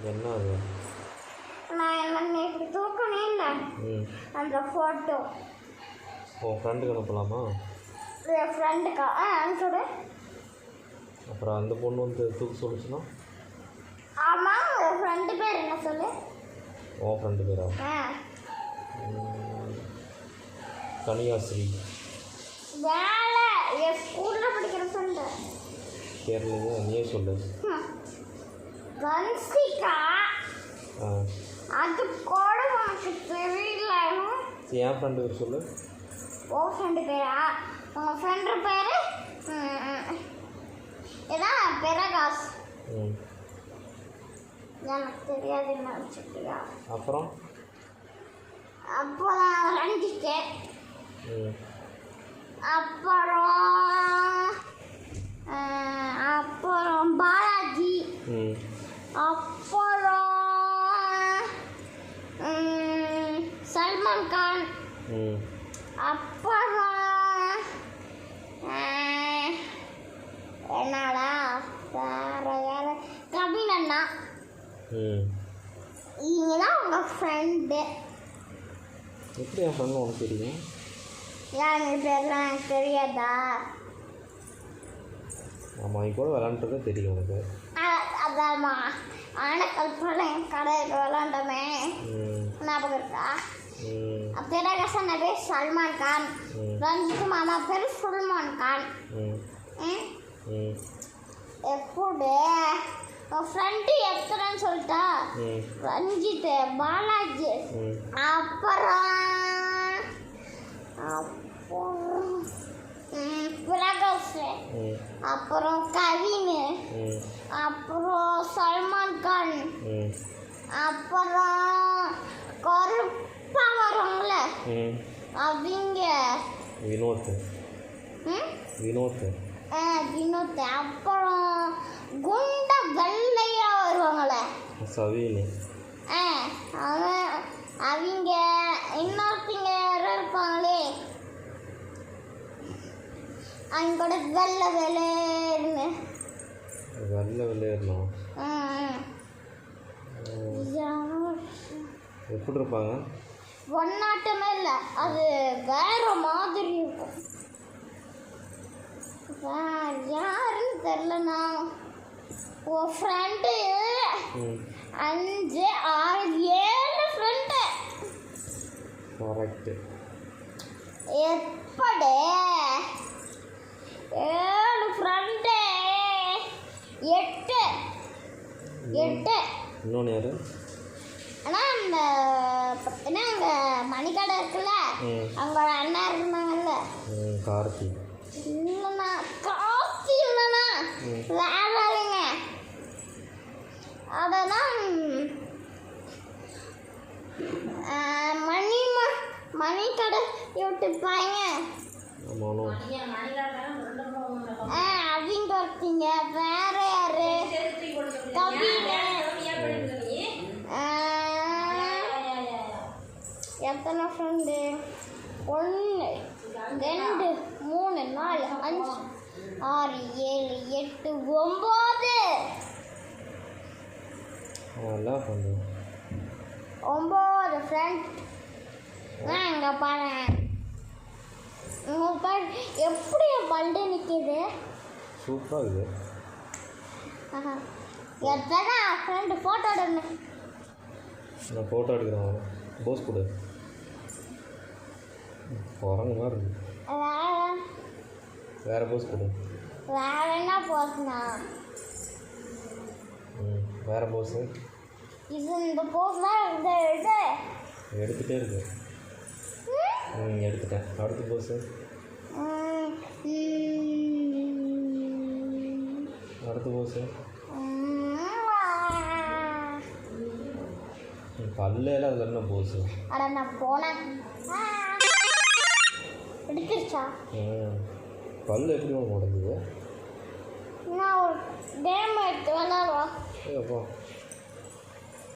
என்ன அது? நான் இப்படி தூக்கணும் இல்லை அந்த ஃபோட்டோ உன் ஃப்ரெண்டுக்கு அனுப்பலாமா? என் ஃப்ரெண்டுக்கா அனுப்பிச்சுடு. அப்புறம் அந்த பொண்ணு வந்து தூக்க சொல்லிச்சுன்னா? ஆமாம், என் ஃப்ரெண்டு பேர் என்ன சொல்லு? உன் ஃப்ரெண்டு பேரா? கனியாஸ்ரீ. வேலை என் ஸ்கூலில் படிக்கிற ஃப்ரெண்டு. தெரியலையே, நீயே சொல்லு. வன்சிகா. அது கூட உனக்கு தெரியல. என் ஃப்ரெண்டு பேர் சொல்லு. ஓ ஃப்ரெண்டு பேரா? உங்கள் ஃப்ரெண்டு பேர் இதான் பிரகாஷ். எனக்கு தெரியாதுன்னு நினச்சிட்டியா? அப்புறம் அப்புறம் ரஞ்சித்து, அப்புறம் பாலாஜி, அப்புறம் சல்மான் கான், அப்புறம் என்னடா வேற யார், கபில் அண்ணா. இவங்க தான் உங்கள் ஃப்ரெண்டு. எப்படி என் ஃப்ரெண்டு உனக்கு தெரியும்? யார் பேர்லாம் எனக்கு தெரியாதா? ஆமாம், நீ கூட விளாண்டுறதே தெரியும் உனக்கு. அதாம்மா, ஆனக்கல்புல என் கடையில் விளாண்டோமே, ஞாபகம் இருக்கா? பிரகாசன் பேர் சல்மான் கான், ரஞ்சித் மாமா பேர் சுல்மான் கான். எப்படி உன் ஃப்ரெண்டு எத்தனைன்னு சொல்லிட்டா? ரஞ்சித், பாலாஜி, அப்புறம் பிரகாஷ், அப்புறம் கவின், அப்புறம் சல்மான் கான், அப்புறம் கருப்பா வருவாங்கள அவங்க வினோத். அப்புறம் குண்ட வெள்ளையா வருவாங்கள சவீனி. அவங்க இன்னொருத்தங்க யாரும் இருப்பாங்களே, அவங்க கூட வெள்ளை வெள்ளையர்னு. எப்படி இருப்பாங்க? ஒன்னாட்டமே இல்லை, அது வேற மாதிரி இருக்கும். யாருன்னு தெரிலண்ணா. உன் ஃப்ரெண்டு 5, 6, 7 ஃப்ரெண்டு. கரெக்டு. எப்படி 7 ஃப்ரெண்டு? 8. இன்னொன்று யாரு? ஆனால் அந்த பார்த்தீங்கன்னா அங்கே மணிக்கடை இருக்குல்ல, அவங்களோட அண்ணா இருந்தாங்கல்ல, கார்த்தி. இல்லைண்ணா, கார்த்தி இல்லைண்ணா, வேற இல்லைங்க. அதெல்லாம் மணிக்கடை யூடியூப்பாங்க. அவங்க ஒருத்தீங்க. வேற யாரு? கபில. எத்தனை ஃப்ரெண்டு? 1, 2, 3, 4, 5, 6, 7, 8, 9. 9 ஃப்ரெண்ட். இங்கே பாரு, உங்கள் பேர் எப்படி என் பல்டு நிற்கிது? சூப்பராக இருக்குது. எத்தனை ஃப்ரெண்டு ஃபோட்டோ எடுக்கணும்? நான் ஃபோட்டோ எடுக்கிறேன், போஸ் கொடு. குரங்கு மாதிரி இருக்கு. வேறு போஸ் கொடு. வேற என்ன போஸ்னா? வேறு போஸு. இந்த போஸ் தான் எடுத்துகிட்டே இருக்கு. எடுத்துட்டேன். அடுத்த போஸு. அடுத்த போஸு. பல்லையில் அதில் என்ன போஸு? அட நான் போனேன். எடுத்துருச்சா? பல்லு எப்படி உடஞ்சுது? நான் ஒரு கேம் எடுத்து விளாடுவா. அப்போ